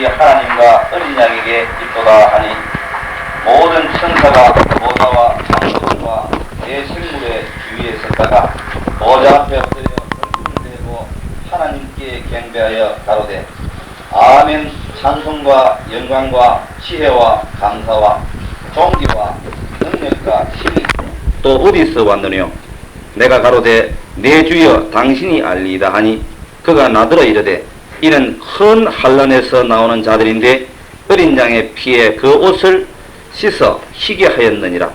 우리 하나님과 어린 양에게 있도다 하니 모든 천사가 보좌와 장로들과 대생물의 주위에 섰다가 보좌 앞에 엎드려 얼굴을 대고 하나님께 경배하여 가로되 아멘. 찬송과 영광과 지혜와 감사와 존귀와 능력과 힘이 또 어디서 왔느뇨? 내가 가로되 내 주여 당신이 알리이다 하니 그가 나더러 이르되 이는 헌 환란에서 나오는 자들인데 어린 양의 피에 그 옷을 씻어 희게 하였느니라.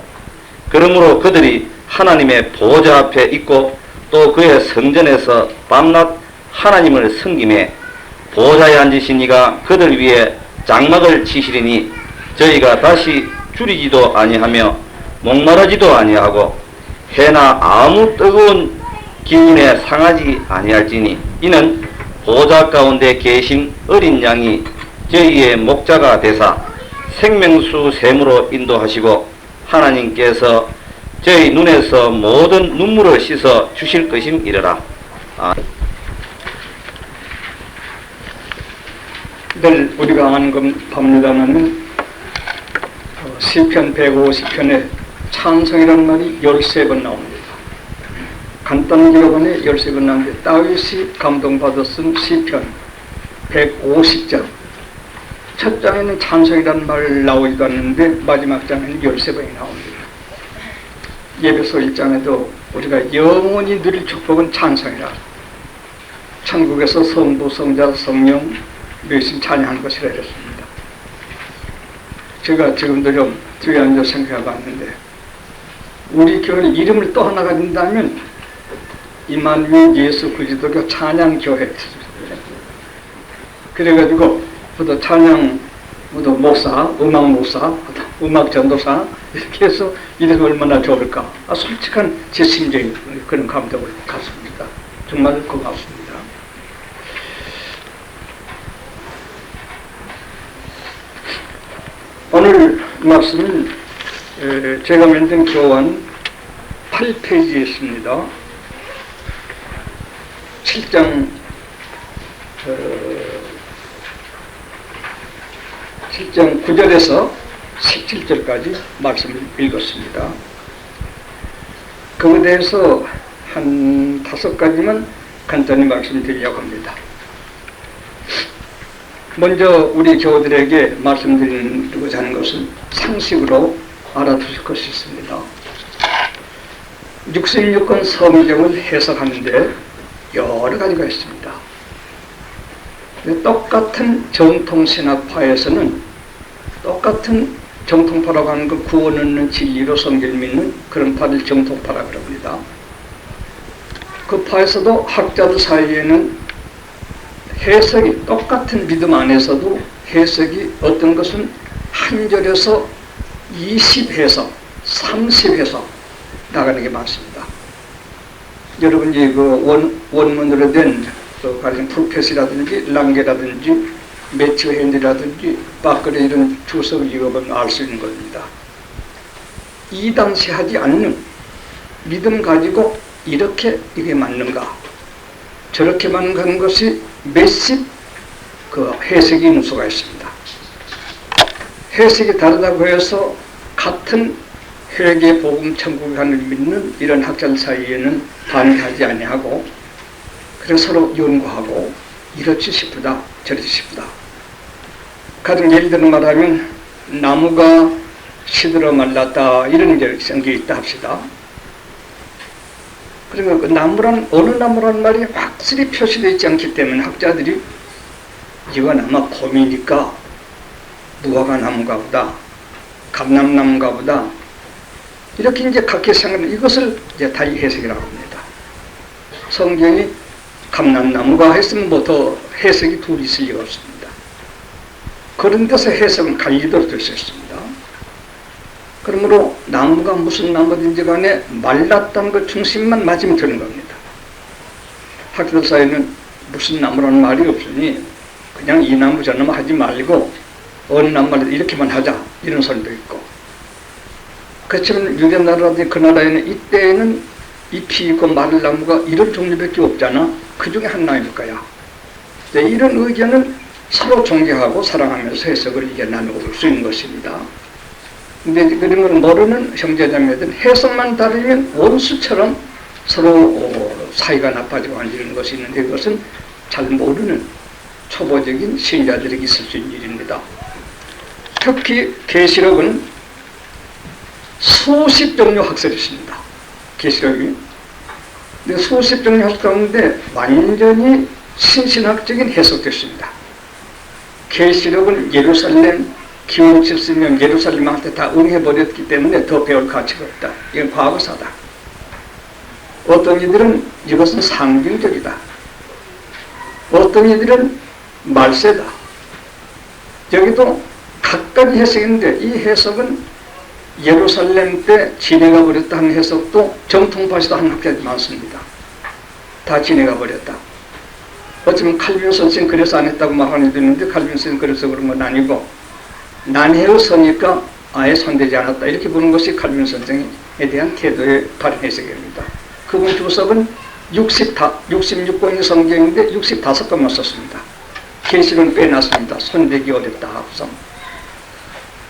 그러므로 그들이 하나님의 보좌 앞에 있고 또 그의 성전에서 밤낮 하나님을 섬기매 보좌에 앉으신 이가 그들 위에 장막을 치시리니 저희가 다시 줄이지도 아니하며 목마르지도 아니하고 해나 아무 뜨거운 기운에 상하지 아니할지니 이는 보좌 가운데 계신 어린 양이 저희의 목자가 되사 생명수 샘으로 인도하시고 하나님께서 저희 눈에서 모든 눈물을 씻어 주실 것임이러라. 늘 우리가 아는 겁니다만 시편 150편에 찬송이라는 말이 13번 나옵니다. 간단 기록원에 13번 나오는데 다윗이 감동받아 쓴 시편 150장 첫 장에는 찬송이라는 말 나오지도 않는데 마지막 장에는 13번이 나옵니다. 예배소 1장에도 우리가 영원히 누릴 축복은 찬송이라 천국에서 성부, 성자, 성령 묘신 찬양하는 것이라 했습니다. 제가 지금도 좀 뒤에 앉아 생각해 봤는데 우리 교회 이름을 또 하나 가진다면 이만희 예수 그리스도교 찬양교회 그래가지고 모두 찬양 모두 목사, 음악 목사, 음악 전도사 이렇게 해서 이래서 얼마나 좋을까. 솔직한 제 심정이 그런 감동을 갖습니다. 정말 고맙습니다. 오늘 말씀은 제가 만든 교환 8페이지에 있습니다. 7장 9절에서 17절까지 말씀을 읽었습니다. 그에 대해서 한 5가지만 간단히 말씀드리려고 합니다. 먼저 우리 교우들에게 말씀드리고자 하는 것은 상식으로 알아두실 것이 있습니다. 66권 성경을 해석하는데 여러 가지가 있습니다. 똑같은 정통신학파에서는 똑같은 정통파라고 하는 건 구원 얻는 진리로 성경을 믿는 그런 파를 정통파라고 합니다. 그 파에서도 학자들 사이에는 해석이 똑같은 믿음 안에서도 해석이 어떤 것은 한 절에서 20해석, 30해석 나가는 게 많습니다. 여러분이 그 원문으로 된 가령 풀펫이라든지 랑게라든지 매튜 핸디라든지 바클레 이런 주석을 읽어보면 알 수 있는 겁니다. 이 당시 하지 않는 믿음 가지고 이렇게 이게 맞는가 저렇게 맞는 것이 몇십 그 해석이 있는 수가 있습니다. 해석이 다르다고 해서 같은 회개 복음 천국에 가는 믿는 이런 학자들 사이에는 반대하지 아니하고 그래서 서로 연구하고 이렇지 싶다 저렇지 싶다. 가령 예를 들어 말하면 나무가 시들어 말랐다 이런 게 있다 합시다. 그러면 그 나무란 어느 나무란 말이 확실히 표시되어 있지 않기 때문에 학자들이 이건 아마 곰이니까 무화과 나무가 보다 감람나무가 보다 이렇게 이제 각기 생각하는 이것을 이제 다이 해석이라고 합니다. 성경이 감람나무가 했으면 뭐 더 해석이 둘이 있을 리가 없습니다. 그런 데서 해석은 갈리도록 되어 있습니다. 그러므로 나무가 무슨 나무든지 간에 말랐다는 것 중심만 맞으면 되는 겁니다. 학교들 사이에는 무슨 나무라는 말이 없으니 그냥 이 나무 저 나무 하지 말고 어느 나무라도 이렇게만 하자 이런 소리도 있고 그렇지만 유대나라든지 그 나라에는 이때에는 잎이 있고 마를 나무가 이런 종류밖에 없잖아. 그 중에 하나일 거야. 이런 의견은 서로 존경하고 사랑하면서 해석을 이겨 나누고 올 수 있는 것입니다. 근데 그림을 모르는 형제자매들은 해석만 다르면 원수처럼 서로 사이가 나빠지고 이런 것이 있는데 그것은 잘 모르는 초보적인 신자들에게 있을 수 있는 일입니다. 특히 계시록은 수십 종류 학설이 있습니다. 계시록이. 근데 수십 종류 학설 가운데 완전히 신신학적인 해석도 있습니다. 계시록은 예루살렘 기원 70년 예루살렘한테 다 응해버렸기 때문에 더 배울 가치가 없다. 이건 과거사다. 어떤 이들은 이것은 상징적이다. 어떤 이들은 말세다. 여기도 각각의 해석인데 이 해석은 예루살렘 때 지내가 버렸다 하는 해석도 정통파시도 한 학자들이 많습니다. 다 지내가 버렸다. 어쩌면 칼빈 선생 그래서 안 했다고 말하는 이들이 있는데 칼빈 선생 그래서 그런 건 아니고 난해의 서니까 아예 손대지 않았다. 이렇게 보는 것이 칼빈 선생에 대한 태도의 바른 해석입니다. 그분 주석은 66권의 성경인데 65권만 썼습니다. 계시록은 빼놨습니다. 손대기 어렵다 합성.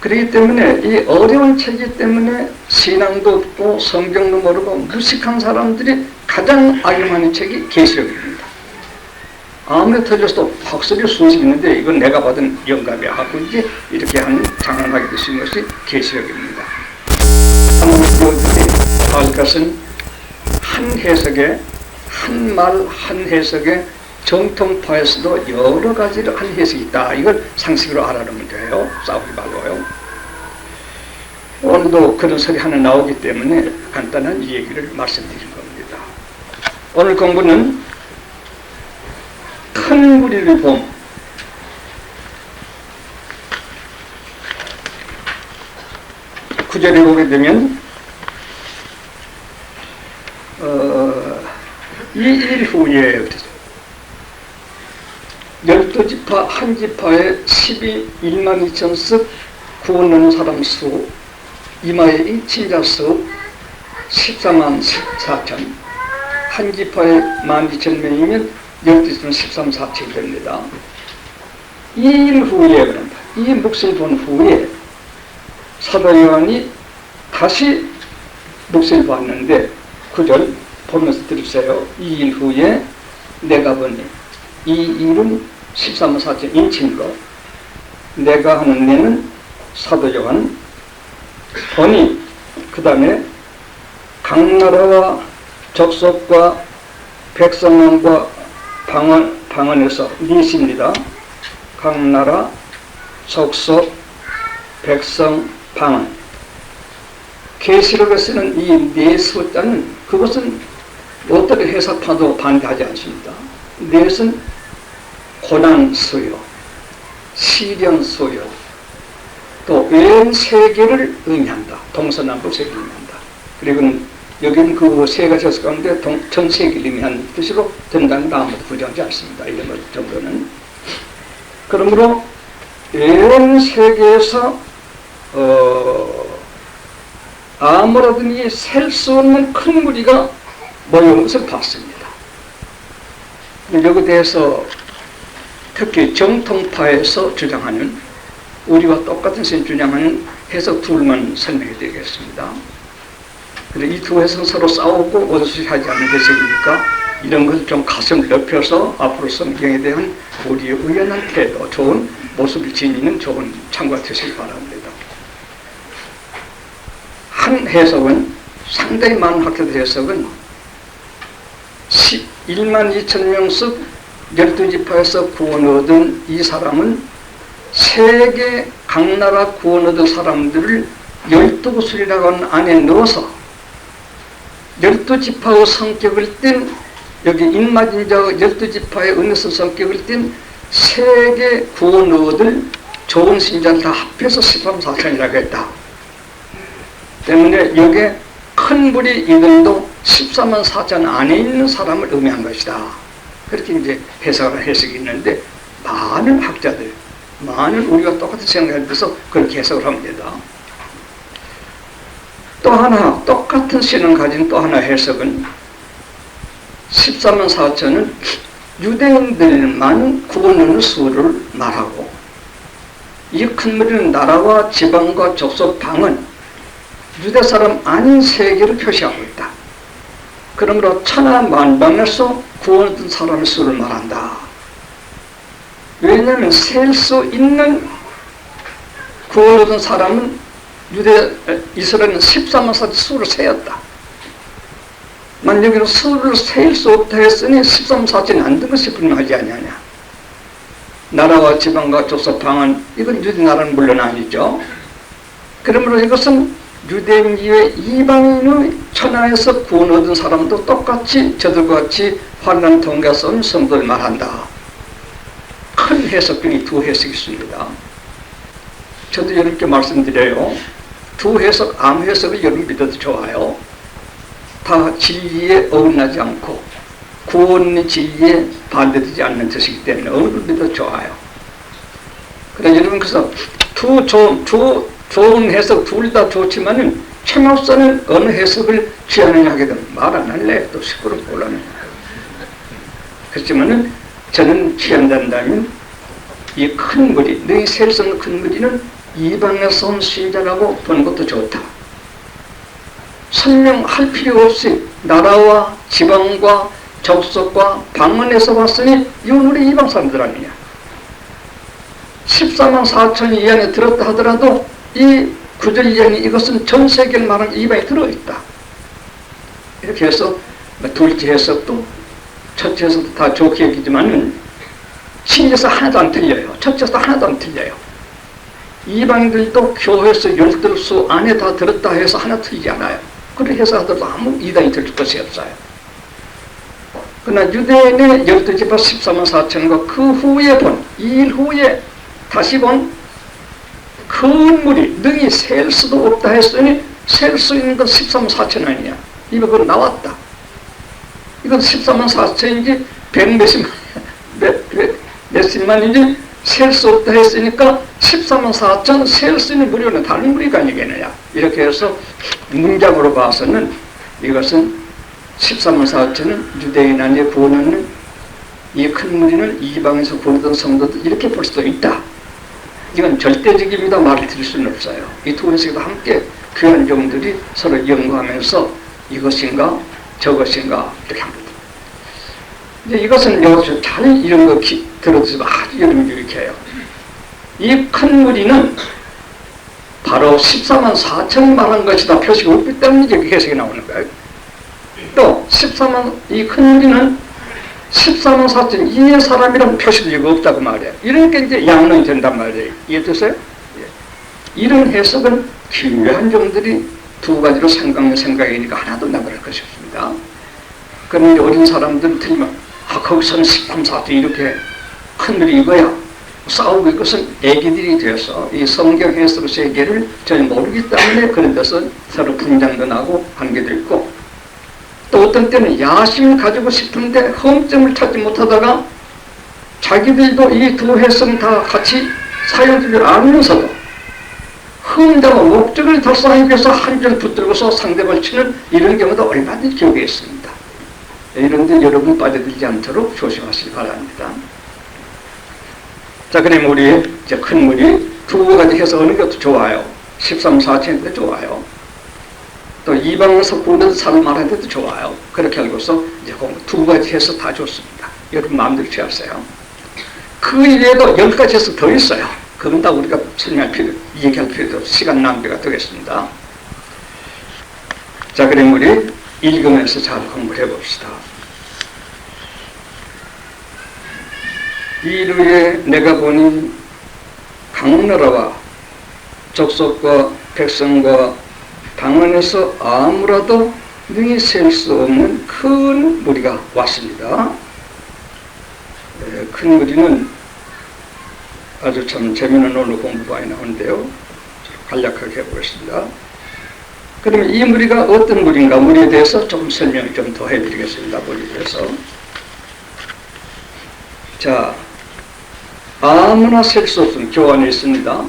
그렇기 때문에 이 어려운 책이기 때문에 신앙도 없고 성경도 모르고 무식한 사람들이 가장 악용하는 책이 계시록입니다. 아무리 틀렸어도 확실히 수식이 있는데 이건 내가 받은 영감이야 하고 이제 이렇게 하는 장난하게 되신 것이 계시록입니다. 하나님의 할 것은 한 해석에 한 말 한 해석에 정통파에서도 여러 가지로 한 해석이 있다. 이걸 상식으로 알아놓으면 돼요. 싸우지 말고요. 오늘도 그런 소리 하나 나오기 때문에 간단한 이 얘기를 말씀드린 겁니다. 오늘 공부는 큰 무리를 봄. 구절에 보게 되면 이 일 후에 12지파 한 지파에 12만 2천씩 구원하는 사람 수, 이마의 인친자 수 14만 4천, 한 지파에 12,000명이면 12지파는 13, 4천이 됩니다. 이 일 후에 그런다. 이 묵시를 본 후에 사도 요한이 다시 묵시를 봤는데 9절 보면서 들으세요. 이 일 후에 내가 보니 이 일은 13만 4천 인친 것, 내가 하는 내는 사도 요한 보니 그 다음에 각 나라와 족속과 백성과 방언에서 넷입니다. 각 나라, 족속, 백성, 방언. 계시록에 쓰는 이 네 숫자는 그것은 어떤 해석파도 반대하지 않습니다. 넷은 고난 수요, 시련 수요, 또 온 세계를 의미한다. 동서남북 세계를 의미한다. 그리고 여기는 그 세 가지 해석 가운데 전 세계를 의미하는 뜻으로 된다는 거 아무도 부정하지 않습니다. 이런 것 정도는. 그러므로 온 세계에서 아무라든지 셀 수 없는 큰 무리가 모여온 것을 봤습니다. 여기에 대해서 특히 정통파에서 주장하는 우리와 똑같은 셈 주장하는 해석 둘만 설명해 드리겠습니다. 이 두 해석은 서로 싸우고 원수하지 않는 해석이니까 이런 것을 좀 가슴을 넓혀서 앞으로 성경에 대한 우리의 의연한 태도, 좋은 모습을 지니는 좋은 참고가 되시기 바랍니다. 한 해석은 상당히 많은 학자들 해석은 1만 2천 명씩 12지파에서 구원 얻은 이 사람은 세계 각 나라 구원 얻은 사람들을 12구슬이라고 하는 안에 넣어서 12지파의 성격을 띤 여기 인마진자 12지파의 은혜스 성격을 띤 세계 구원 얻을 좋은 신자를 다 합해서 13, 4천이라고 했다. 때문에 여기에 큰 무리 이들도 14만 4천 안에 있는 사람을 의미한 것이다. 그렇게 이제 해석이 있는데 많은 학자들, 많은 우리가 똑같은 생각을 해서 그렇게 해석을 합니다. 또 하나 똑같은 신을 가진 또 하나 해석은 14만 4천은 유대인들만 구원하는 수를 말하고, 이 큰 무리는 나라와 지방과 족속 방은 유대 사람 아닌 세계를 표시하고 있다. 그러므로 천하 만방에서 구원 얻은 사람의 수를 말한다. 왜냐하면 셀 수 있는 구원 얻은 사람은 이스라엘은 14만 사람 수를 세었다. 만 여기는 수를 셀 수 없다 했으니 13만 사천이 안 된 것이 분명하지 아니하냐. 나라와 지방과 족속 방은 이건 유대 나라는 물론 아니죠. 그러므로 이것은 유대인 이외 이방인의 천하에서 구원 얻은 사람도 똑같이 저들과 같이 환난 통과해서 온 성도를 말한다. 큰 해석들이 두 해석이 있습니다. 저도 여러분께 말씀드려요. 두 해석, 아무 해석을 여러분 믿어도 좋아요. 다 진리에 어긋나지 않고 구원의 진리에 반대되지 않는 것이기 때문에 어느 걸 믿어도 좋아요. 그래서 여러분 그래서 좋은 해석 둘 다 좋지만은 최목사는 어느 해석을 취하느냐 하게 되면 말 안 할래. 또 시끄러워 곤란해. 그렇지만은 저는 취한다면 이 큰 무리, 너희 셀성 큰 무리는 이방에서 온 신자라고 보는 것도 좋다. 설명할 필요 없이 나라와 지방과 족속과 방언에서 왔으니 이건 우리 이방 사람들 아니냐. 14만 4천이 이 안에 들었다 하더라도 이 구절 이하니 이것은 전 세계를 말하는 이방에 들어있다. 이렇게 해서 둘째 해석도 첫째 해석도 다 좋게 여기지만은 친에서 하나도 안 틀려요. 첫째에서 하나도 안 틀려요. 이방인들도 교회에서 12수 안에 다 들었다 해서 하나 틀리지 않아요. 그렇게 해서 하더라도 아무 이단이 들 것이 없어요. 그러나 유대인의 12지파 14만 4천과 그 후에 이 일 후에 다시 본 큰 무리 능히 셀 수도 없다 했으니 셀 수 있는 건 14만 4천 아니냐. 이거 그거 나왔다. 이건 14만 4천인지 100몇십만인지 셀 수 없다 했으니까 14만 4천 셀 수 있는 무리는 다른 무리가 아니겠느냐. 이렇게 해서 문장으로 봐서는 이것은 14만 4천은 유대인 안에 구원하는 이 큰 무리는 이방에서 구원하던 성도들 이렇게 볼 수도 있다. 이건 절대적입니다. 말을 드릴 수는 없어요. 이 두 해석도 함께 귀한 종들이 서로 연구하면서 이것인가 저것인가 이렇게 합니다. 이제 이것은 여기서 잘 이런 거 들어주시면 아주 여러분이 유익해요. 이 큰 무리는 바로 14만 4천 말한 것이다 표시가 없기 때문에 여기 해석이 나오는 거예요. 또 14만 이 큰 무리는 14만 4천 이의 사람이라는 표시도 이거 없다고 말해요. 이러니까 이제 양론이 된단 말이에요. 이해되세요? 이런 해석은 기묘한 종들이 두 가지로 생각이니까 하나도 나버릴 것이 없습니다. 그런데 어린 사람들은 틀리면 거기서는 13, 4천 이렇게 큰일이 이거야. 싸우고 이것은 애기들이 되어서 이 성경 해석 세계를 전혀 모르기 때문에 그런 데서 서로 분장도 나고 관계도 있고 또 어떤 때는 야심을 가지고 싶은데 흠점을 찾지 못하다가 자기들도 이 두 해석 다 같이 사용될 줄 알면서도 흠자와 목적을 달성하기 위해서 한 줄 붙들고서 상대방을 치는 이런 경우도 얼마든지 기억에 있습니다. 이런 데 여러분 빠져들지 않도록 조심하시기 바랍니다. 자, 그럼 우리 이제 큰 무리 두 가지 해석하는 것도 좋아요. 13, 4천도 좋아요. 또 이방에서 구원된 사람 말할 때도 좋아요. 그렇게 알고서 이제 두 가지 해석 다 좋습니다. 여러분 마음대로 취하세요. 그 이외에도 10가지 해석 더 있어요. 그건 다 우리가 얘기할 필요도 없어. 시간 낭비가 되겠습니다. 자, 그럼 우리 읽으면서 잘 공부해 봅시다. 이르에 내가 보니 강나라와 족속과 백성과 방언에서 아무라도 능히 셀 수 없는 큰 무리가 왔습니다. 큰 무리는 아주 참 재미있는 오늘 공부가 많이 나오는데요. 간략하게 해보겠습니다. 그러면 이 무리가 어떤 무리인가 무리에 대해서 조금 설명을 좀 더 해드리겠습니다. 무리에 대해서. 자, 아무나 셀 수 없는 교환이 있습니다.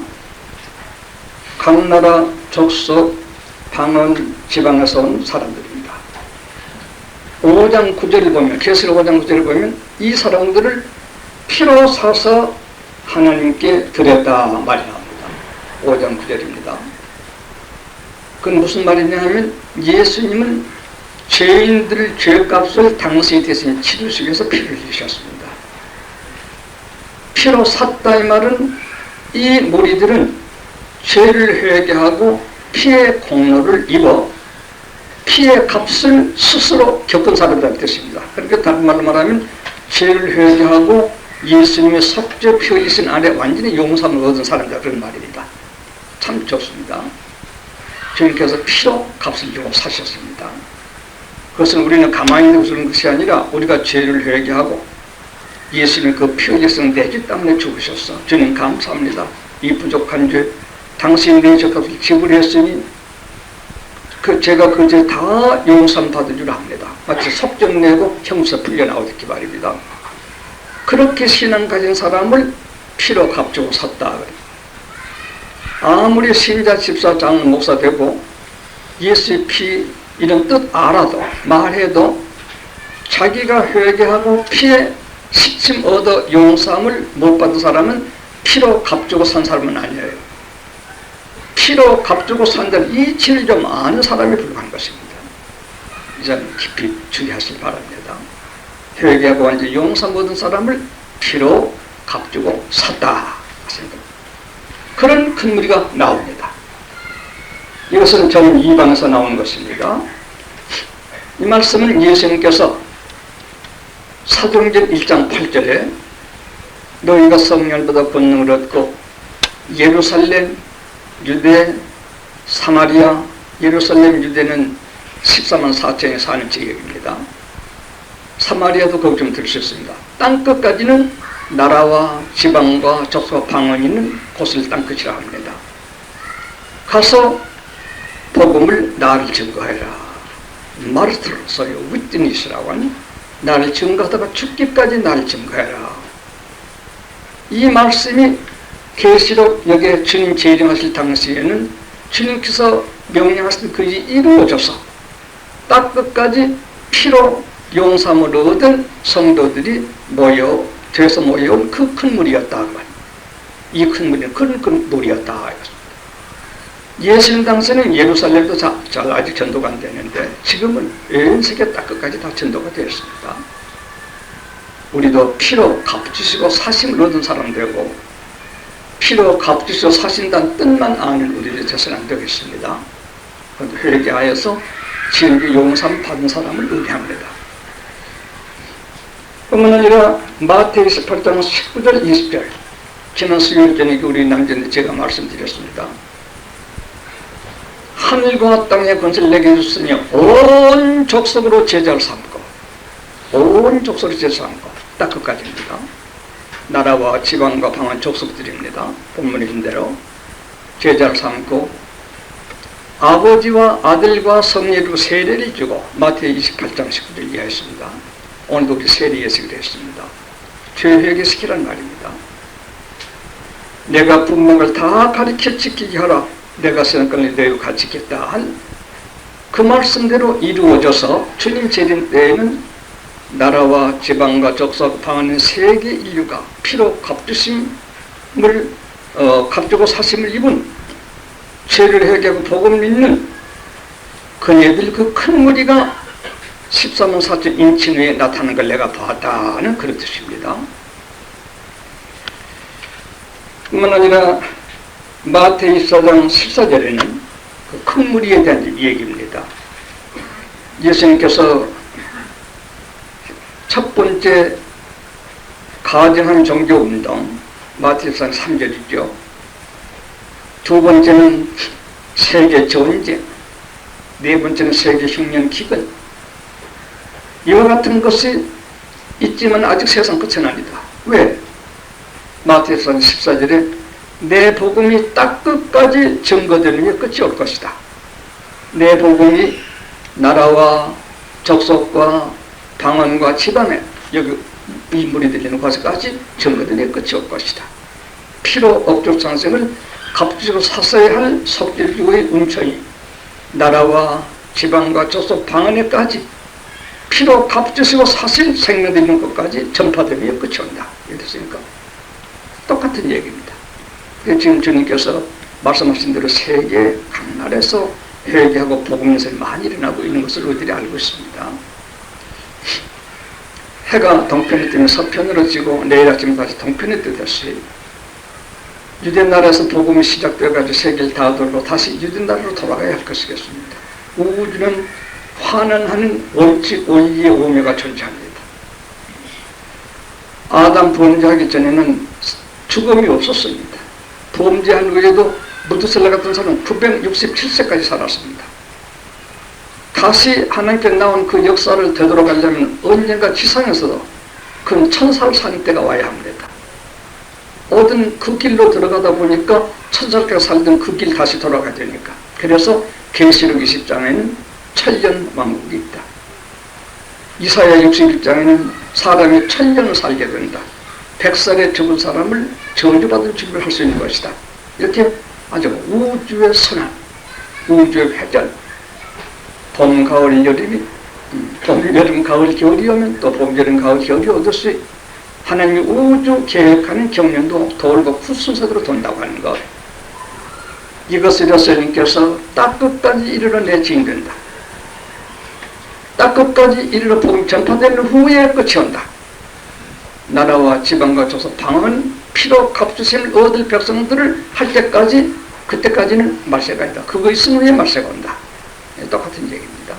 각 나라 족속 방언 지방에서 온 사람들입니다. 5장 9절을 보면 계시록 5장 9절을 보면 이 사람들을 피로 사서 하나님께 드렸다 말이 나옵니다. 5장 9절입니다. 그건 무슨 말이냐 하면 예수님은 죄인들 죄값을 당신이 대신 치르시기 위해서 피를 흘리셨습니다. 피로 샀다 이 말은 이 무리들은 죄를 회개하고 피의 공로를 입어 피의 값을 스스로 겪은 사람들의 뜻입니다. 그러니까 다른 말로 말하면 죄를 회개하고 예수님의 속죄 피 흘리신 안에 완전히 용서를 얻은 사람들 그런 말입니다. 참 좋습니다. 주님께서 피로 값을 주고 사셨습니다. 그것은 우리는 가만히 있는 것이 아니라 우리가 죄를 회개하고 예수님의 그 피 흘리신 내 죄 때문에 죽으셨어. 주님 감사합니다. 이 부족한 죄 당신이 내 죄값을 지불했으니 제가 그 죄 다 용서받은 줄 압니다. 마치 속죄 내고 형사 풀려나오듯이 말입니다. 그렇게 신앙 가진 사람을 피로 값주고 샀다. 아무리 신자, 집사, 장로, 목사 되고 예수의 피 이런 뜻 알아도 말해도 자기가 회개하고 피에 시침 얻어 용서함을 못 받은 사람은 피로 값주고 산 사람은 아니에요. 피로 값주고 산다는 이 진리를 좀 아는 사람이 불과한 것입니다. 이 점 깊이 주의하시기 바랍니다. 회개하고 완전히 용서 얻은 사람을 피로 값주고 샀다. 그런 큰 무리가 나옵니다. 이것은 전 2방에서 나온 것입니다. 이 말씀은 예수님께서 사도행전 1장 8절에 너희가 성령을 받아 권능을 얻고 예루살렘, 유대, 사마리아, 예루살렘, 유대는 14만 4천이 사는 지역입니다. 사마리아도 거기 좀 들을 수 있습니다. 땅끝까지는 나라와 지방과 족속과 방언이 있는 곳을 땅끝이라 합니다. 가서 복음을 나를 증거해라. 마르트로서요 위트니스라고 하니 나를 증거하다가 죽기까지 나를 증거해라. 이 말씀이 계시록 여기에 주님 재림하실 당시에는 주님께서 명령하신 그 일이 이루어져서 땅끝까지 피로 용서함을 얻은 성도들이 돼서 모여온 그 큰 무리였다. 이 큰 무리는 큰 무리였다. 예수님 당시에는 예루살렘도 잘 아직 전도가 안 되는데 지금은 온 세계 땅끝까지 다 전도가 되었습니다. 우리도 피로 값주시고 사심을 얻은 사람 되고 피로 값주시고 사신다는 뜻만 아는 우리들이 되서는 안 되겠습니다. 회개하여서 지옥의 용서함 받은 사람을 의미합니다. 뿐만 아니라 마태복음 18장 19절 20절 지난 수요일 저녁에 우리 남자인데 제가 말씀드렸습니다. 하늘과 땅의 권세를 내게 주시며 온 족속으로 제자를 삼고 온 족속으로 제자를 삼고 딱 그까지입니다. 나라와 지방과 방언 족속들입니다. 본문인 대로 제자를 삼고 아버지와 아들과 성령으로 세례를 주고 마태복음 28장 19절 이해했습니다. 오늘도 우리 세례 예식을 했습니다. 죄회개시키란 말입니다. 내가 분명을 다 가르쳐 지키게 하라. 내가 선권을 내고 가르치겠다 한 그 말씀대로 이루어져서 주님 재림 때에는 나라와 지방과 족속 방언은 세계 인류가 피로 값주심을 값주고 사심을 입은 죄를 회개하고 복음을 믿는 그네들 그 큰 무리가 14만 4천 인치 후에 나타나는 걸 내가 봤다는 그런 뜻입니다. 뿐만 아니라 마태복음 24장 14절에는 그 큰 무리에 대한 얘기입니다. 예수님께서 첫 번째 가정한 종교운동 마태복음 3절이죠. 두 번째는 세계 전쟁, 네 번째는 세계 흉년 기근. 이와 같은 것이 있지만 아직 세상 끝은 아니다. 왜? 마태복음 14절에 내 복음이 딱 끝까지 증거되는 게 끝이 올 것이다. 내 복음이 나라와 족속과 방언과 지방에 여기 이 무리들이 있는 곳까지 증거되는 게 끝이 올 것이다. 피로 억족상생을 값지고 샀어야 할 속죄주의 은총이 나라와 지방과 족속 방언에까지 피로 값주시고 사신 생명되는 것까지 전파되면 끝이 온다. 이렇게 됐으니까 똑같은 똑같은 얘기입니다. 지금 주님께서 말씀하신 대로 세계 각나라에서 회개하고 복음 연설이 많이 일어나고 있는 것을 우리들이 알고 있습니다. 해가 동편에 뜨면 서편으로 지고 내일 아침 다시 동편에 뜨듯이 유대 나라에서 복음이 시작되어가지고 세계를 다 돌고 다시 유대 나라로 돌아가야 할 것이겠습니다. 우주는 환원하는 원칙 원리의 오묘가 존재합니다. 아담 범죄하기 전에는 죽음이 없었습니다. 범죄한 후에도 무드셀라 같은 사람은 967세까지 살았습니다. 다시 하나님께 나온 그 역사를 되돌아가려면 언젠가 지상에서도 그 1000살 사는 때가 와야 합니다. 어떤 그 길로 들어가다 보니까 1000살까지 살던 그 길 다시 돌아가야 되니까. 그래서 계시록 20장에는 천년왕국이 있다. 이사야 61장에는 사람이 1000년을 살게 된다. 100살에 죽은 사람을 저주받을 준비를 할 수 있는 것이다. 이렇게 아주 우주의 선한, 우주의 회전, 봄, 가을, 여름이, 봄, 여름, 가을, 겨울이 오면 또 봄, 여름, 가을, 겨울이 오듯이 하나님이 우주 계획하는 경륜도 돌고 그 순서대로 돈다고 하는 것. 이것을 예수님께서 딱 끝까지 이르러내 지인된다. 딱 끝까지 이르러 복음 전파되는 후에 끝이 온다. 나라와 지방과 조서 방언 피로 값주심을 얻을 백성들을 할 때까지, 그때까지는 말세가 있다. 그거 있으면 후에 말세가 온다. 똑같은 얘기입니다.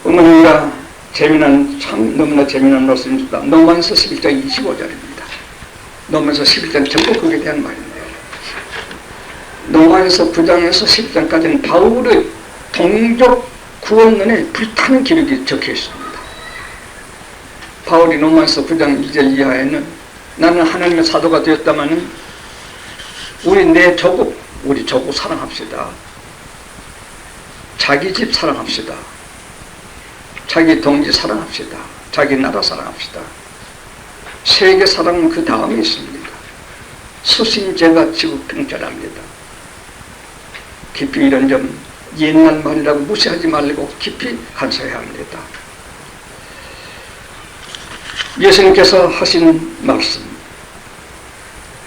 어머니가 재미난, 참 너무나 재미난 말씀입니다. 노만서 11장 25절입니다. 노만서 11장 전부 거기에 대한 말인데요. 노만서 9장에서 10장까지는 바울의 동족 구원론에 불타는 기록이 적혀 있습니다. 바울이 로마서 9장 2절 이하에는 나는 하나님의 사도가 되었다마는 내 조국, 우리 조국 사랑합시다. 자기 집 사랑합시다. 자기 동지 사랑합시다. 자기 나라 사랑합시다. 세계 사랑은 그 다음에 있습니다. 수신제가 지구평전합니다. 깊이 이런 점 옛날 말이라고 무시하지 말고 깊이 간사해야 합니다. 예수님께서 하신 말씀,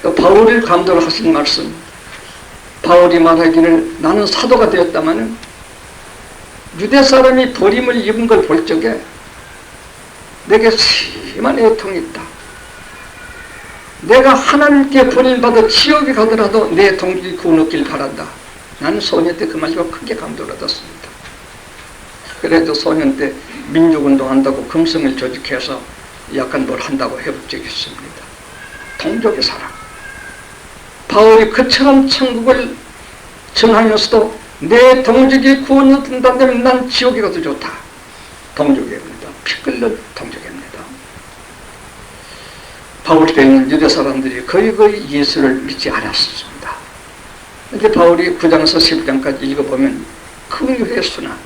또 바울을 감독을 하신 말씀, 바울이 말하기를 나는 사도가 되었다마는 유대 사람이 버림을 입은 걸 볼 적에 내게 심한 애통이 있다. 내가 하나님께 버림받아 지옥에 가더라도 내 동기 구원 얻길 바란다. 나는 소년 때 그 말과 크게 감동을 얻었습니다. 그래도 소년 때 민족운동 한다고 금성을 조직해서 약간 뭘 한다고 해본 적이 있습니다. 동족의 사랑. 바울이 그처럼 천국을 전하면서도 내 동족이 구원을 얻는다면 난 지옥에 가도 좋다. 동족입니다. 피 끓는 동족입니다. 바울 때는 유대 사람들이 거의 예수를 믿지 않았습니다. 그런데 바울이 9장에서 10장까지 읽어보면 긍휼의 순환,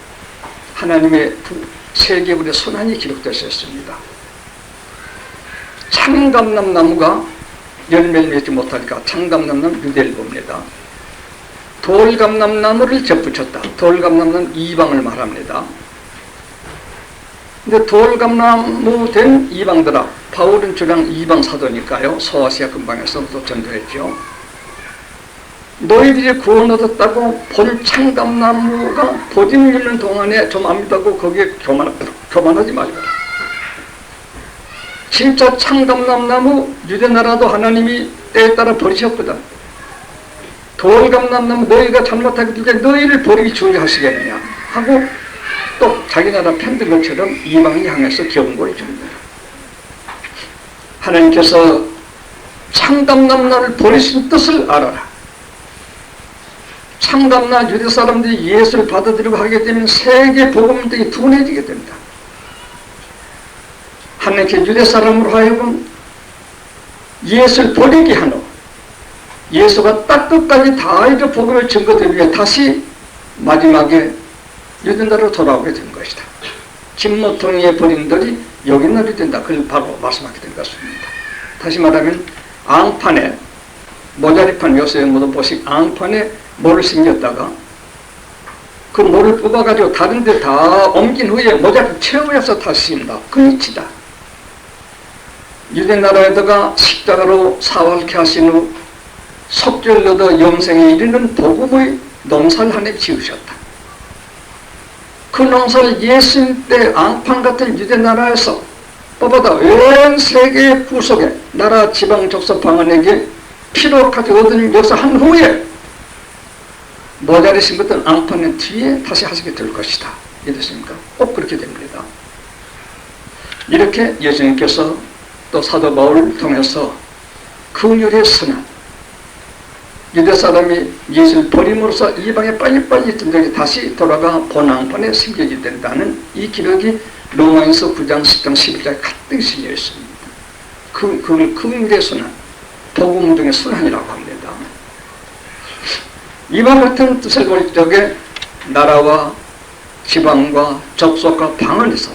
하나님의 세계불의 순환이 기록되어 있습니다. 창감남나무가 열매를 맺지 못하니까 창감남나무 유대를 봅니다. 돌감남나무를 접붙였다. 돌감남나무 이방을 말합니다. 근데 돌감나무 된 이방들아, 바울은 주랑 이방 사도니까요. 소아시아 근방에서부터 전도했죠. 너희들이 구원 얻었다고 본 창감나무가 보짐 있는 동안에 좀 압니다고 거기에 교만하지 말고. 진짜 창감남나무 유대나라도 하나님이 때에 따라 버리셨거든. 돌감남나무 너희가 잘못하게 될 때 너희를 버리기 주의하시겠느냐 하고 또 자기 나라 편든 것처럼 이방을 향해서 경고해 줍니다. 하나님께서 창감남나를 버리신 뜻을 알아라. 창감나 유대 사람들이 예수를 받아들이고 하게 되면 세계 복음들이 둔해지게 됩니다. 하나님께 유대 사람으로 하여금 예수를 버리게 하노. 예수가 딱 끝까지 다 이루 복음을 증거되기 위해 다시 마지막에 유대나라로 돌아오게 된 것이다. 김모통이의 버림들이 여기 날이 된다. 그걸 바로 말씀하게 된 것입니다. 다시 말하면 앙판에 모자리판 요새 모두 보시 앙판에 모를 심겼다가 그 모를 뽑아가지고 다른 데 다 옮긴 후에 모자를 채워서 다시 심다. 그 이치다. 유대 나라에다가 십자가로 사활케 하신 후 속죄를 얻어 영생에 이르는 복음의 농사를 하나님 지으셨다. 그 농사를 예수님 때 앙팡 같은 유대 나라에서 뽑아다 온 세계의 구석에 나라 지방 족속 방언에게 피로 가지고 얻은 역사 한 후에 모자르신 것들은 앙팡은 뒤에 다시 하시게 될 것이다. 이랬습니까? 꼭 그렇게 됩니다. 이렇게 예수님께서 또 사도 바울을 통해서 긍휼의 선한 유대 사람이 예수를 버림으로써 이방에 빨리빨리 전쟁이 다시 돌아가 본앙판에 심겨지게 된다는 이 기록이 로마에서 9장, 10장, 11장에 가득 실려 있습니다. 그걸 긍휼의 선한, 복음 중의 선한이라고 합니다. 이와 같은 뜻을 볼 적에 나라와 지방과 족속과 방언에서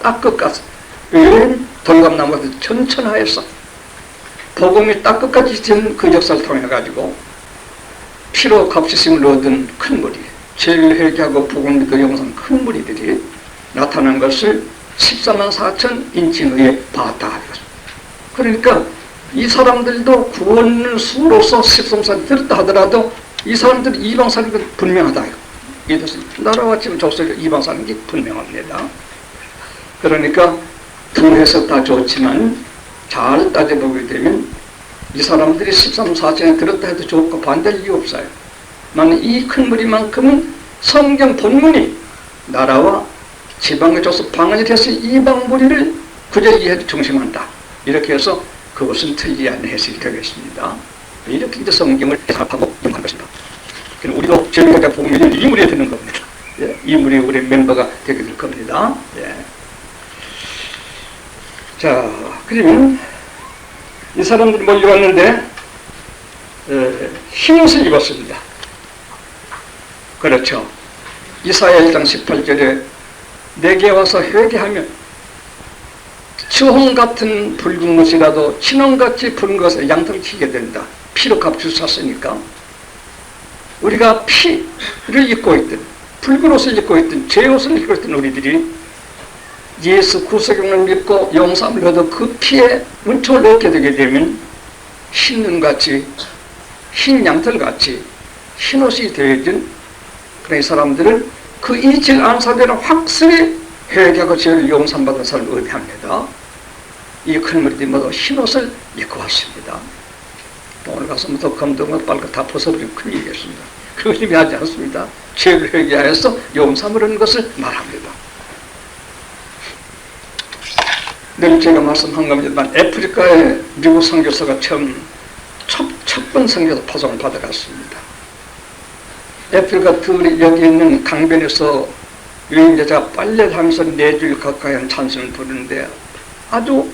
딱 끝까지 돌감나무에서 천천하여서 복음이 딱 끝까지 된 그 역사를 통해 가지고 피로 값지심을 얻은 큰 무리, 죄를 회개하고 복음 믿고 영상 큰 무리들이 나타난 것을 14만 4천 인칭에 봤다. 그러니까 이 사람들도 구원을 수로서 13살 들었다 하더라도 이 사람들이 이방 사는 건 분명하다. 이것은 나라와 지금 족속이 이방 사는 게 분명합니다. 그러니까 두 해석 다 좋지만 잘 따져보게 되면 이 사람들이 13, 14에 들었다 해도 좋고 반대할 이유 없어요. 만약 이 큰 무리만큼은 성경 본문이 나라와 지방의 족속 방언이 돼서 이방 무리를 그저 이해를 중심한다. 이렇게 해서 그것은 틀리지 않는 해석이 되겠습니다. 이렇게 이제 성경을 해석하고 임한 것입니다. 우리도 저희가 보면 이 무리에 드는 겁니다. 예, 이 무리 우리 멤버가 되게 될 겁니다. 예. 자, 그러면 이 사람들이 몰려왔는데 흰옷을 입었습니다. 그렇죠. 이사야 1장 18절에 내게 와서 회개하면 주홍 같은 붉은 것이라도 진홍같이 붉은 것에 양털을 치게 된다. 피로 값을 샀으니까 우리가 피를 입고 있든 붉은 옷을 입고 있든 제 옷을 입고 있든 우리들이 예수 구속용을 믿고 용서함을 얻어 그 피에 은총을 얻게 되게 되면 흰 눈같이 흰 양털같이 흰 옷이 되어진 그런 이 사람들은 그 이질 안사대로 확실히 회개하고 죄를 용서받은 사람을 의미합니다. 이 큰 무리들이 모두 흰 옷을 입고 왔습니다. 오늘 가서 더 검정과 빨갛게 다 벗어버리면 큰일이겠습니다. 그걸 의미하지 않습니다. 죄를 회개하여서 용서함을 얻는 것을 말합니다. 늘 제가 말씀한 겁니다만 아프리카에 미국 선교사가 처음 첫 번 선교사 파송을 받아갔습니다. 아프리카 들이 여기 있는 강변에서 유인자가 빨래를 하면서 4줄 가까이 한 찬송을 부르는데 아주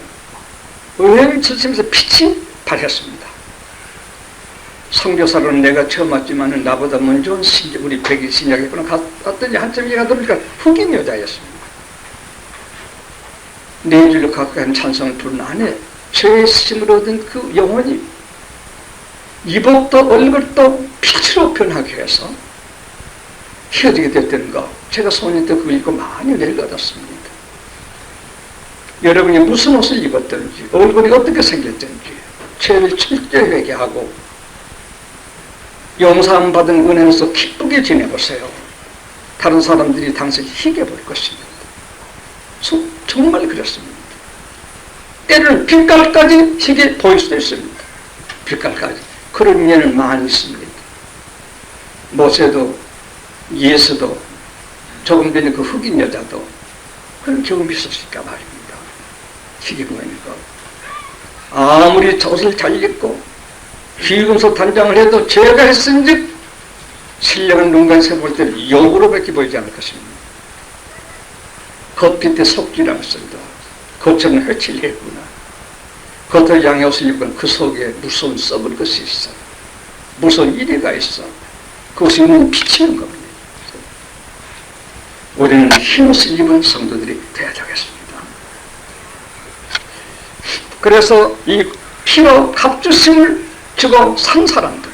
의외의 치면서 빛이 발했습니다. 선교사로는 내가 처음 왔지만 나보다 먼저 우리 백인 신약이구나 갔더니 한참 얘가 들으니까 흑인 여자였습니다. 4줄로 가까이 한 찬송을 부른 안에 죄의 쓰심을 얻은 그 영혼이 이복도 얼굴도 빛으로 변하게 해서 헤어지게 됐다는 거 제가 소년 때 그거 읽고 많이 은혜를 얻었습니다. 여러분이 무슨 옷을 입었든지 얼굴이 어떻게 생겼든지 죄를 철저히 회개하고 용서함 받은 은혜로서 기쁘게 지내보세요. 다른 사람들이 당신을 희게 볼 것입니다. 정말 그렇습니다. 때로는 빛깔까지 희게 보일 수도 있습니다. 빛깔까지. 그런 면은 많이 있습니다. 모세도 예수도 조금 전에 그 흑인 여자도 그런 경험이 있었을까 말입니다. 희게 보이는 거. 아무리 옷을 잘 입고 귀금속 단장을 해도 죄가 했은즉 신령한 눈간에서 볼 때는 역으로밖에 보이지 않을 것입니다. 겉빛에 속지라면서도 겉은 해칠 했구나. 겉을 양의 옷을 입은 그 속에 무서운 썩을 것이 있어. 무서운 이래가 있어. 그것이 있는 비치는 겁니다. 우리는 흰 옷을 입은 성도들이 되어야 되겠습니다. 그래서 이 피로 값주심을 주고 산 사람들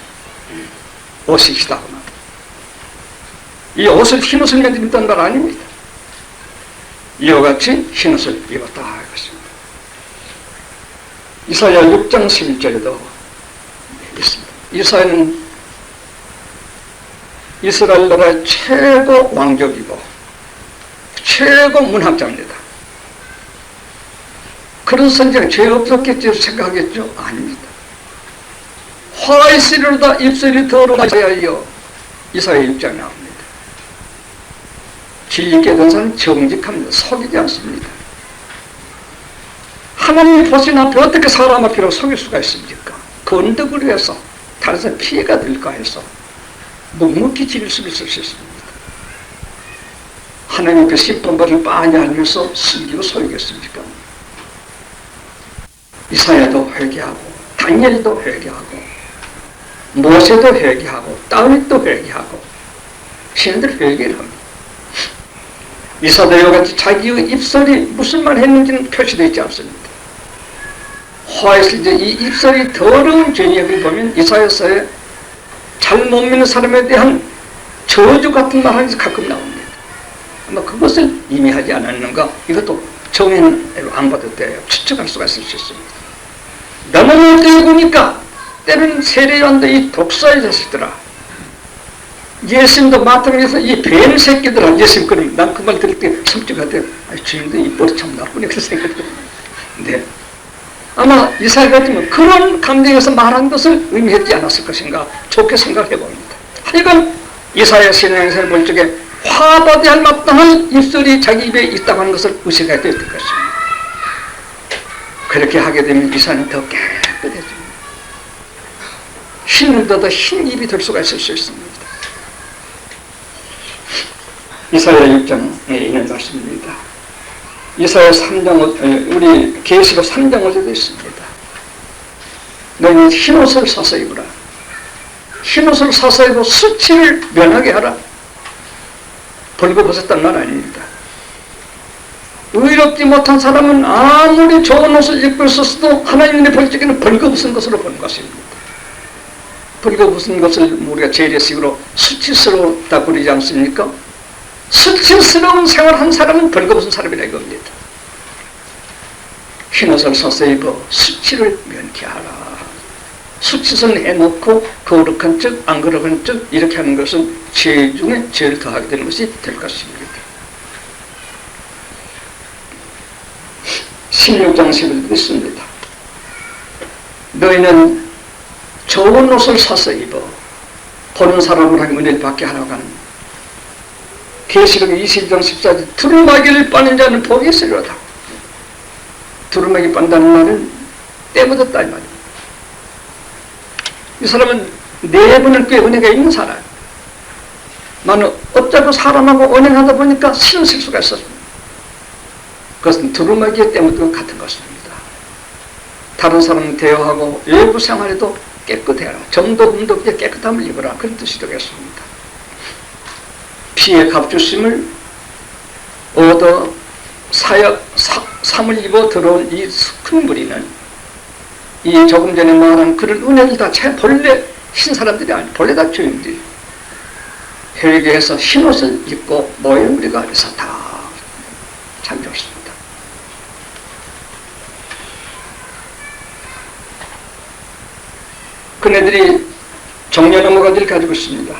옷이시다고 말합니다. 이 옷을 흰 옷을 입었다는 말 아닙니다. 이와 같이 흰 옷을 입었다 이것입니다. 이사야 6장 11절에도 있습니다. 이사야는 이스라엘 나라의 최고 왕족이고 최고 문학자입니다. 그런 선지자가 죄 없었겠지 생각하겠죠? 아닙니다. 화가 있으리로다 입술이 더러워 이사야여, 이사야 6장에 나옵니다. 진리있게 된 사람은 정직합니다. 속이지 않습니다. 하나님이 보신 앞에 어떻게 사람 앞이라고 속일 수가 있습니까? 건덕을 해서 다른 사람 피해가 될까 해서 묵묵히 진실을 쓸 수 있습니다. 하나님 그 심판벌을 빤히 알면서 숨기고 속이겠습니까? 이사야도 회개하고 다니엘도 회개하고 모세도 회개하고 다윗도 회개하고 신들 회개를 합니다. 이사야와 같이 자기의 입술이 무슨 말 했는지는 표시되어 있지 않습니다. 화에서 이제 이 입술이 더러운 죄악을 보면 이사야서에 잘못 믿는 사람에 대한 저주 같은 말이 가끔 나옵니다. 아마 그것을 이미 하지 않았는가, 이것도 정의는 안 받을 때 추측할 수가 있을 수 있습니다. 너무 때구니까 때로는 세례요한도 이 독사의 자식들아, 예수님도 마땅해서 이 뱀 새끼들아, 예수님 그럼 난 그 말 들을 때 섬뜩하대. 주님도 이 머리 참 나쁘네 그런 생각이 듭니다. 네. 아마 이사야 같으면 그런 감정에서 말한 것을 의미했지 않았을 것인가 좋게 생각해 봅니다. 하여간 이사야 신앙생활 볼 적에 화받이 마땅한 입술이 자기 입에 있다고 하는 것을 의식하게 될 것입니다. 그렇게 하게 되면 이사는 더 깨끗해집니다. 흰 눈보다 흰 입이 될 수가 있을 수 있습니다. 이사야 6장에 있는 말씀입니다. 이사야 3장, 우리 계시록 3장 5절에 있습니다. 너희는 흰옷을 사서 입으라. 흰옷을 사서 입고 수치를 면하게 하라. 벌거벗었단 말 아닙니다. 의롭지 못한 사람은 아무리 좋은 옷을 입고 있었어도 하나님의 볼 적에는 벌거벗은 것으로 보는 것입니다. 벌거벗은 것을 우리가 재래식으로 수치스러웠다 그러지 않습니까? 수치스러운 생활한 사람은 벌거벗은 사람이라 이겁니다. 흰옷을 사서 입어 수치를 면케 하라. 수치선 해놓고 거룩한 척, 안 거룩한 척 이렇게 하는 것은 죄 중에 죄를 더하게 되는 것이 될 것입니다. 16장 11절에 있습니다. 너희는 좋은 옷을 사서 입어 보는 사람을 하는 은혜를 받게 하라고 하는 계시록 20장 14절 두루마기를 빠는 자는 복이 있으리로다. 두루마기 빤다는 말은 때 묻었다 이 말입니다. 이 사람은 네 번을 꽤 은혜가 있는 사람. 나는 어쩌고 사람하고 언행하다 보니까 신을 쓸 수가 있었습니다. 그것은 두루마기에 때 묻은 것 같은 것입니다. 다른 사람 대화하고 외부 생활에도 깨끗해라. 점도 흠도 없게 깨끗함을 입어라. 그런 뜻이 되겠습니다. 피의 값주심을 얻어 삼을 입어 들어온 이 큰 무리는 이 조금 전에 말한 그런 은혜를 다 본래 흰 사람들이 아니 본래 다 주인들이 회개해서 흰옷을 입고 모인 우리가 있었다. 참 좋습니다. 그네들이 정렬한 모가지를 가지고 있습니다.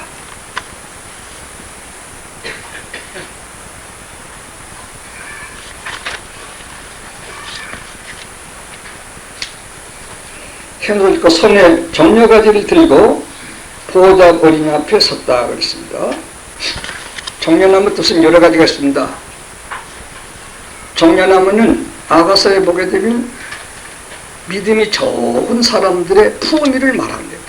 흰옷을 입고 손에 정려가지를 들고 보호자 어린이 앞에 섰다 그랬습니다. 정려나무 뜻은 여러 가지가 있습니다. 정려나무는 아가서에 보게 되면 믿음이 좋은 사람들의 품위를 말합니다.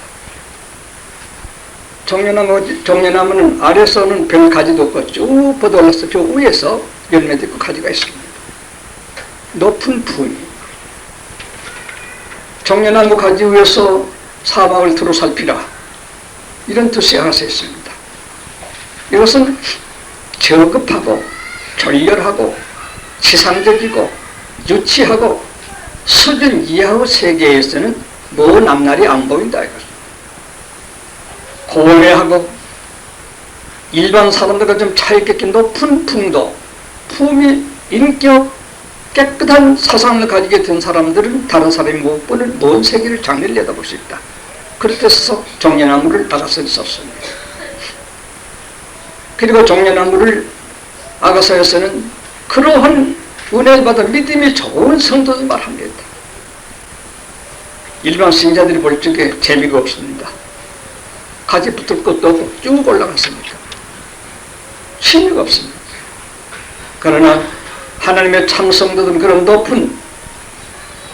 정려나무는 아래서는 별 가지도 없고 쭉 뻗어올라서 저 위에서 열매도 있고 가지가 있습니다. 높은 품위. 정려나무 가지 위에서 사막을 두루 살피라. 이런 뜻이 하나씩 있습니다. 이것은 저급하고 졸렬하고 치상적이고 유치하고 수준 이하의 세계에서는 뭐 남날이 안 보인다 이것입니다. 고뇌하고 일반 사람들과 좀 차이있게 높은 풍도, 품위, 인격, 깨끗한 사상을 가지게 된 사람들은 다른 사람이 못 보는 먼 세계를 장래를 내다볼 수 있다. 그렇게 해서 종려나무를 아가서에 썼습니다. 그리고 종려나무를 아가서에서는 그러한 은혜를 받아 믿음이 좋은 성도들 말합니다. 일반 신자들이 볼 적에 재미가 없습니다. 가지 붙을 것도 없고 쭉 올라갔습니다. 취미가 없습니다. 그러나 하나님의 참 성도들은 그런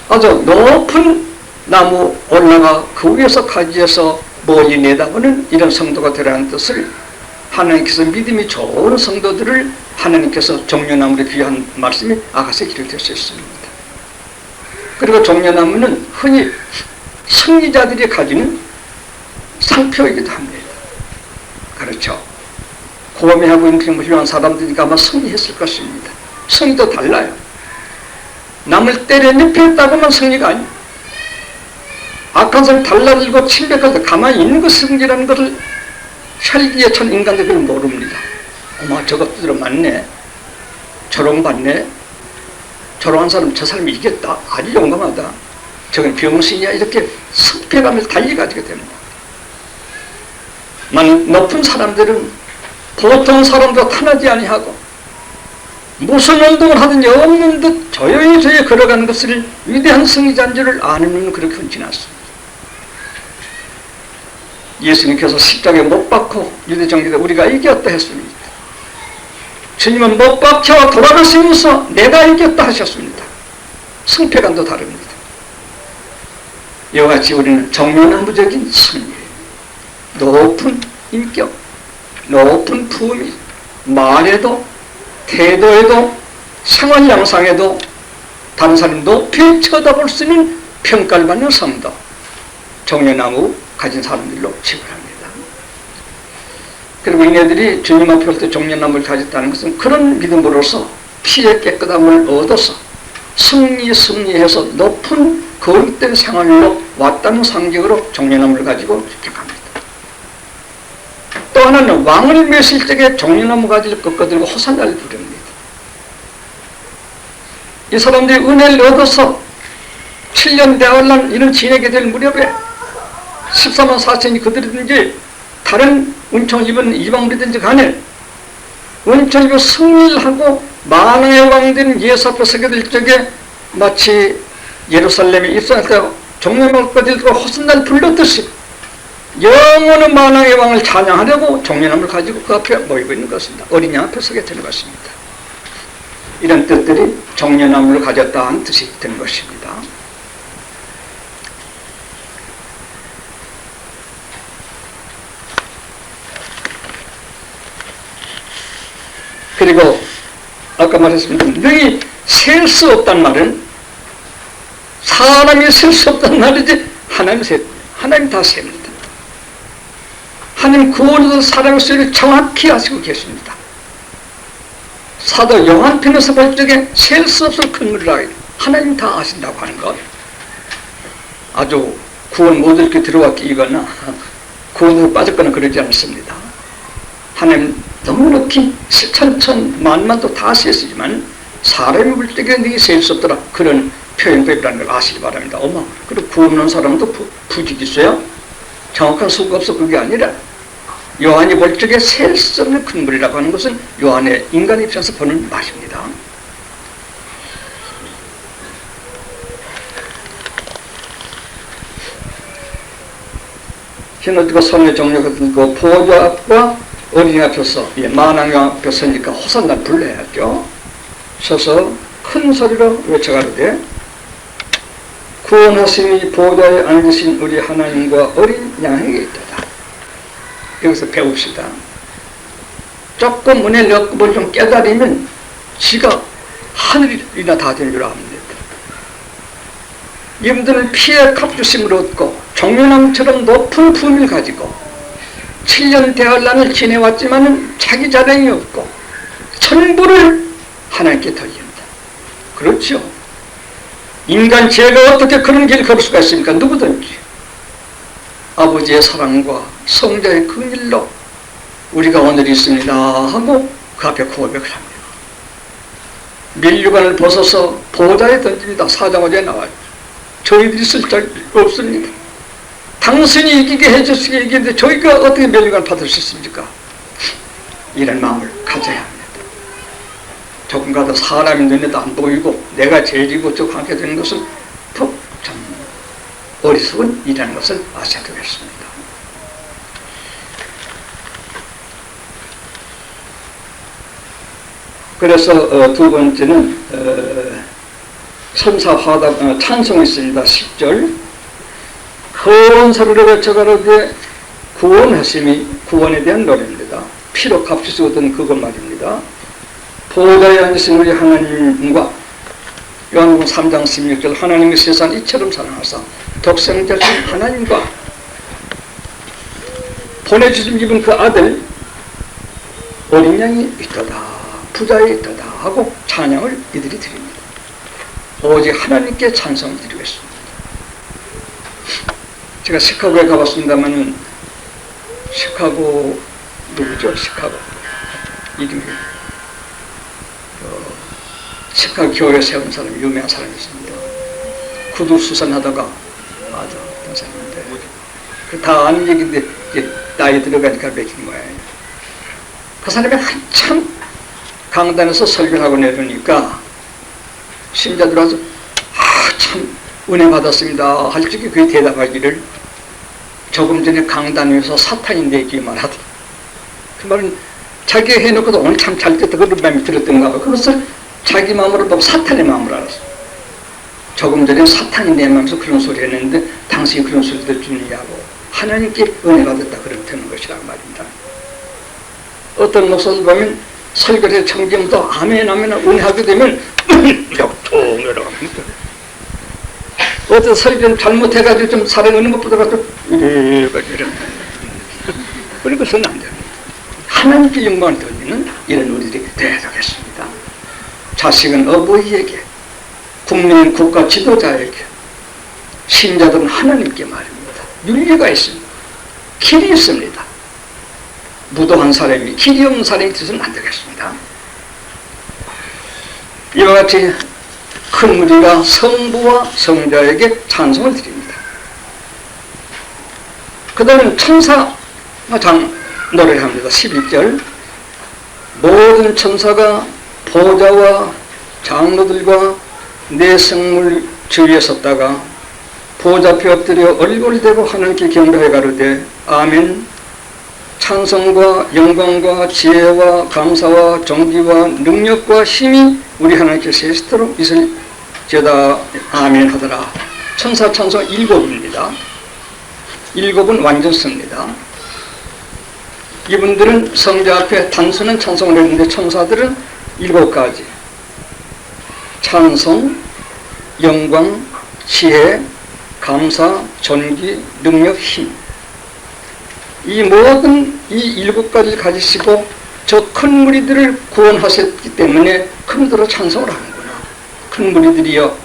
아주 높은 나무 올라가 그 위에서 가지에서 멀리 내다보는 이런 성도가 되라는 뜻을 하나님께서 믿음이 좋은 성도들을 하나님께서 종려나무에 비유한 말씀이 아가서에 기록될 수 있습니다. 그리고 종려나무는 흔히 승리자들이 가지는 상표이기도 합니다. 그렇죠. 고매하고 인생이 훌륭한 사람들이니까 아마 승리했을 것입니다. 승리도 달라요. 남을 때려 눕혔다고만 승리가 아니에요. 악한 사람이 달라들고 침뱉을 때 가만히 있는 것 승리라는 것을 혈기에 찬 인간들은 모릅니다. 어머 저것들은 맞네. 조롱받네. 조롱한 사람 저 사람이 이겼다. 아주 용감하다. 저건 병신이야. 이렇게 습해가면서 달려가지게 됩니다. 높은 사람들은 보통 사람도 탄하지 아니하고 무슨 운동을 하든지 없는 듯 조용히 걸어가는 것을 위대한 승리자인 줄을 아는 눈은 그렇게 흔치않습니다. 예수님께서 십자가에 못 박고 유대 정리대 우리가 이겼다 했습니다. 주님은 못 박혀 돌아가시면서 내가 이겼다 하셨습니다. 승패감도 다릅니다. 이와 같이 우리는 정면나무적인 승리, 높은 인격, 높은 품위, 말에도 태도에도 생활 양상에도 다른 사람이 높이 쳐다볼 수 있는 평가를 받는 성도, 정려나무 가진 사람들로 지불합니다. 그리고 이네들이 주님 앞에 올 때 정려나무를 가졌다는 것은 그런 믿음으로서 피의 깨끗함을 얻어서 승리해서 높은 거룩된 생활로 왔다는 상징으로 정려나무를 가지고 기억합니다. 또 하나는 왕을 메실 적에 종려나무 가지를 꺾어들고 호산나를 부릅니다. 이 사람들이 은혜를 얻어서 7년 대환란 이런 지내게 될 무렵에 14만 4천이 그들이든지 다른 은총 입은 이방물이든지 간에 은총 입은 승리를 하고 만왕의 왕 된 예수 앞에 서게 될 적에 마치 예루살렘에 입성할 때 종려나무 꺾어들고 호산나를 불렀듯이 영원한 만왕의 왕을 찬양하려고 종려나무를 가지고 그 앞에 모이고 있는 것입니다. 어린 양 앞에 서게 되는 것입니다. 이런 뜻들이 종려나무를 가졌다 하는 뜻이 되는 것입니다. 그리고 아까 말했습니다. 능히 셀 수 없다는 말은 사람이 셀 수 없다는 말이지 하나님 다 셉니다. 하나님 구원으로 사람의 수를 정확히 아시고 계십니다. 사도 요한편에서 볼 적에 셀 수 없을 큰 물이라 하나님 다 아신다고 하는 것. 아주 구원 못 이렇게 들어와 끼거나 구원으로 빠졌거나 그러지 않습니다. 하나님 넉넉히 천천만만도 다 세시지만 사람이 볼 적에 능히 셀 수 없더라. 그런 표현법이라는 걸 아시기 바랍니다. 어머, 그리고 구원 없는 사람도 부직이 있어요? 정확한 수가 없어. 그게 아니라 요한이 볼 적에 셀 수 없는 큰 물이라고 하는 것은 요한의 인간의 입장에서 보는 말입니다. 히노티가 성의 정력을 들고 보좌 앞과 어린이 앞에서 만왕의 앞에 서니까 호산나를 불러야죠. 서서 큰 소리로 외쳐가르되 구원하심이 보좌에 앉으신 우리 하나님과 어린 양에게 있도다. 여기서 배웁시다. 조금 은혜를 얻고 좀 깨달으면 지가 하늘이나 다 된 줄 압니다. 이분들은 피의 값주심을 얻고 종려나무처럼 높은 품을 가지고 7년 대환란을 지내왔지만 자기 자랑이 없고 천부를 하나님께 돌립니다. 그렇죠. 인간 죄가 어떻게 그런 길을 걸을 수가 있습니까? 누구든지 아버지의 사랑과 성자의 긍휼로 우리가 오늘 있습니다 하고 그 앞에 고백을 합니다. 면류관을 벗어서 보좌에 던집니다. 4장어제에 나와요. 저희들이 쓸 자리 없습니다. 당신이 이기게 해줬으니 이기는데 저희가 어떻게 면류관을 받을 수 있습니까? 이런 마음을 가져야 합니다. 조금가 더 사람의 눈에도 안 보이고 내가 죄지고 적하게 되는 것은 더 참 어리석은 일이라는 것을 아셔야 되겠습니다. 그래서 두 번째는 천사 화답 찬송이 있습니다. 10절 거룩한 소리를 외쳐 가로되 구원하심이 구원에 대한 노래입니다. 피로 값주시 얻은 그것 말입니다. 보좌에 앉으신 우리 하나님과 요한복음 3장 16절 하나님의 세상 이처럼 사랑하사 독생자신 하나님과 보내주신 이분 그 아들 어린 양이 있도다 부자에 있도다 하고 찬양을 이들이 드립니다. 오직 하나님께 찬송을 드리겠습니다. 제가 시카고에 가봤습니다만 시카고 누구죠? 시카고 이름이 시카고 교회 세운 사람 유명한 사람이 있습니다. 구두 수선하다가 맞아 어떤 사람인데 그 다 아는 얘기인데 이제 나이 들어가니까 맥힌 모양이에요. 그 사람이 한참 강단에서 설교를 하고 내려오니까 신자들 와서 참 은혜 받았습니다 할 적에 그게 대답하기를 조금 전에 강단 위에서 사탄이 내기만 하다. 그 말은 자기 해놓고도 오늘 참 잘 때 그런 마음이 들었던가 봐. 그것을 자기 마음으로 보고 사탄의 마음을 알았어. 조금 전에 사탄이 내 마음에서 그런 소리 했는데 당신이 그런 소리 들으느냐고 하나님께 은혜 받았다 그렇다는 것이란 말입니다. 어떤 목사들 보면 설교를 청지부터 아멘 아멘 은혜하게 되면 역통으로 합니다. 어떤 설교는 잘못해가지고 좀 사랑하는 것보다도 그러고서는 안 됩니다. 하나님께 영광을 돌리는 이런 우리들이 되어야 되겠습니다. 자식은 어버이에게, 국민은 국가 지도자에게, 신자들은 하나님께 말입니다. 윤리가 있습니다. 길이 있습니다. 무도한 사람이 길이 없는 사람이 되서는 안 되겠습니다. 이와 같이 큰 무리가 성부와 성자에게 찬송을 드립니다. 그 다음에 천사가 노래합니다. 11절 모든 천사가 보좌와 장로들과 내 성물 주위에 섰다가 보좌 앞에 엎드려 얼굴을 대고 하나님께 경배하여 가로되 아멘. 찬송과 영광과 지혜와 감사와 존귀와 능력과 힘이 우리 하나님께 세시도록 있을지어다 아멘 하더라. 천사 찬송 7입니다. 7은 완전습니다. 이분들은 성자 앞에 단순한 찬송을 했는데 천사들은 7가지 찬송, 영광, 지혜, 감사, 존귀, 능력, 힘 이 모든 이 7가지를 가지시고 저 큰 무리들을 구원하셨기 때문에 큰 무리로 찬송을 하는구나. 큰 무리들이여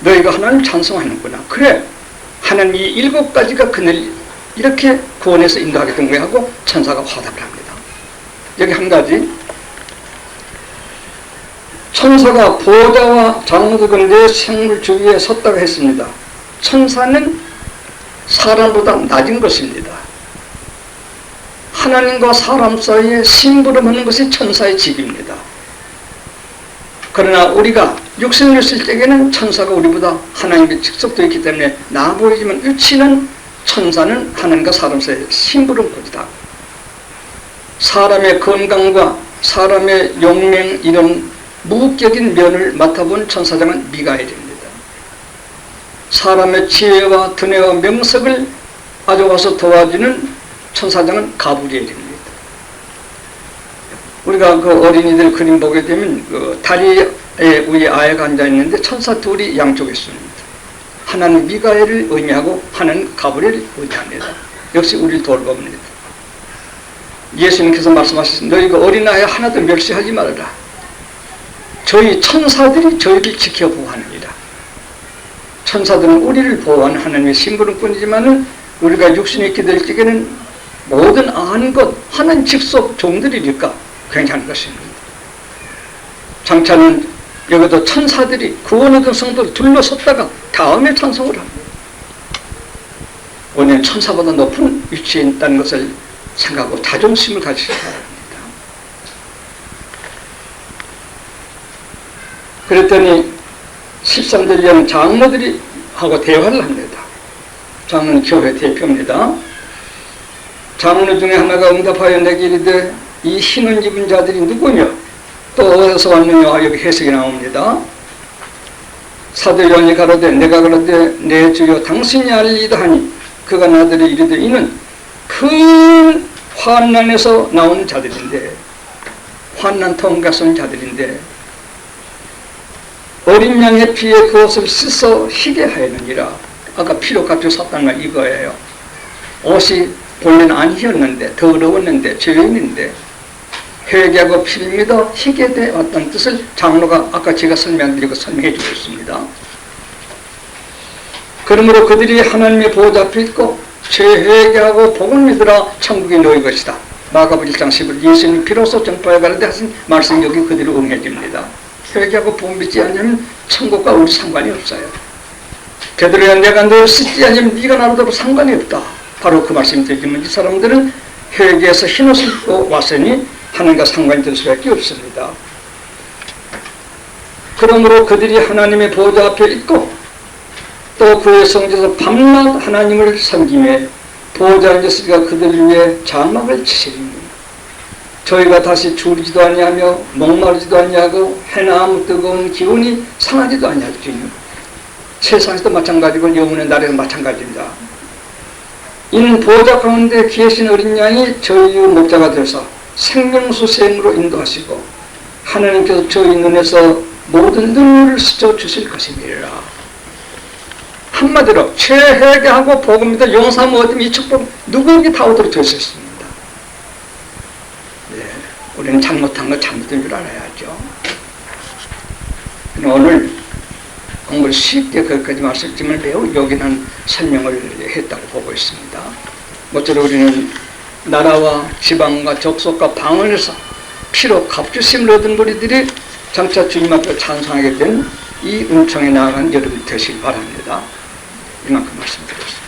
너희가 하나님 찬송하는구나. 그래 하나님 이 7가지가 그늘 이렇게 구원해서 인도하겠던 거야 하고 천사가 화답을 합니다. 여기 한 가지 천사가 보좌와 장로들과 내 생물 주위에 섰다고 했습니다. 천사는 사람보다 낮은 것입니다. 하나님과 사람 사이에 심부름하는 것이 천사의 직입니다. 그러나 우리가 육신을 있을 때에는 천사가 우리보다 하나님의 직속도 있기 때문에 나아 보이지만 위치는 천사는 하나님과 사람 사이의 심부름꾼이다. 사람의 건강과 사람의 용맹 이런 무격인 면을 맡아본 천사장은 미가엘입니다. 사람의 지혜와 두뇌와 명석을 가져와서 도와주는 천사장은 가브리엘입니다. 우리가 그 어린이들 그림 보게 되면 그 다리에 위에 아이가 앉아 있는데 천사 둘이 양쪽에 있습니다. 하나는 미가엘을 의미하고 하나는 가브리엘을 의미합니다. 역시 우리를 돌봅니다. 예수님께서 말씀하셨습니다. 너희가 어린아이 하나도 멸시하지 말아라. 저희 천사들이 저희를 지켜 보호하느니라. 천사들은 우리를 보호하는 하나님의 심부름꾼이지만은 우리가 육신에 있게 될 적에는 모든 아는 것 하나님 직속 종들이니까 굉장한 것입니다. 장차는 여기도 천사들이 구원 얻은 성도를 둘러섰다가 다음에 찬송을 합니다. 오늘 천사보다 높은 위치에 있다는 것을 생각하고 자존심을 가지시기 바랍니다. 그랬더니 13절 장로들이 하고 대화를 합니다. 장로는 교회 대표입니다. 장로 중에 하나가 응답하여 내게 이르되 이 흰옷 입은 자들이 누구며 또 어디서 왔느냐. 여기 해석이 나옵니다. 사도 요한이 가로되 내가 가로되 내 주여 당신이 알리이다 하니 그가 나더러 이르되 이는 큰 환난에서 나온 자들인데 환난 통과서 온 자들인데 어린 양의 피에 그것을 씻어 희게 하였느니라. 아까 피로 가지고 샀다는 말 이거예요. 옷이 본래는 아니었는데 더러웠는데 죄인인데 회개하고 피를 믿어 희게 돼 왔다는 뜻을 장로가 아까 제가 설명드리고 설명해 주고 있습니다. 그러므로 그들이 하나님의 보호자 앞에 있고 죄회개하고 복을 믿으라 천국에 놓일 것이다. 마가복음 1장 10절 예수님이 비로소 전파해 가라되 하신 말씀 여기 그대로 응해집니다. 회개하고 복 믿지 않으면 천국과 우리 상관이 없어요. 베드로야 내가 널 씻지 않으면 네가 나로도 상관이 없다. 바로 그 말씀이 들리면 이 사람들은 회개해서 흰옷을 입고 왔으니 하나님과 상관이 될 수밖에 없습니다. 그러므로 그들이 하나님의 보호자 앞에 있고 또 그의 성지에서 밤낮 하나님을 섬기며 보호자 앉았으니까 그들을 위해 장막을 치시리니 저희가 다시 줄이지도 아니하며 목마르지도 아니하고 해나 아무 뜨거운 기운이 상하지도 아니하리니 세상에서도 마찬가지고 영혼의 날에도 마찬가지입니다. 이는 보호자 가운데 계신 어린 양이 저희의 목자가 되어서 생명수생으로 인도하시고 하나님께서 저희 눈에서 모든 눈물을 씻어 주실 것이니라. 한마디로 죄회개하고 복음 믿어 용서함 얻으면 이 축복 누구에게 다 오도록 되어 있습니다. 네, 우리는 잘못한 거 잘못된 줄 알아야죠. 오늘 공부를 쉽게 거기까지 말씀을 매우 요긴한 설명을 했다고 보고 있습니다. 모쪼록 우리는 나라와 지방과 족속과 방언에서 피로 값주심을 얻은 우리들이 장차 주님 앞에 찬송하게 된 이 은총에 나아간 여러분 되시길 바랍니다. 이만큼 말씀드렸습니다.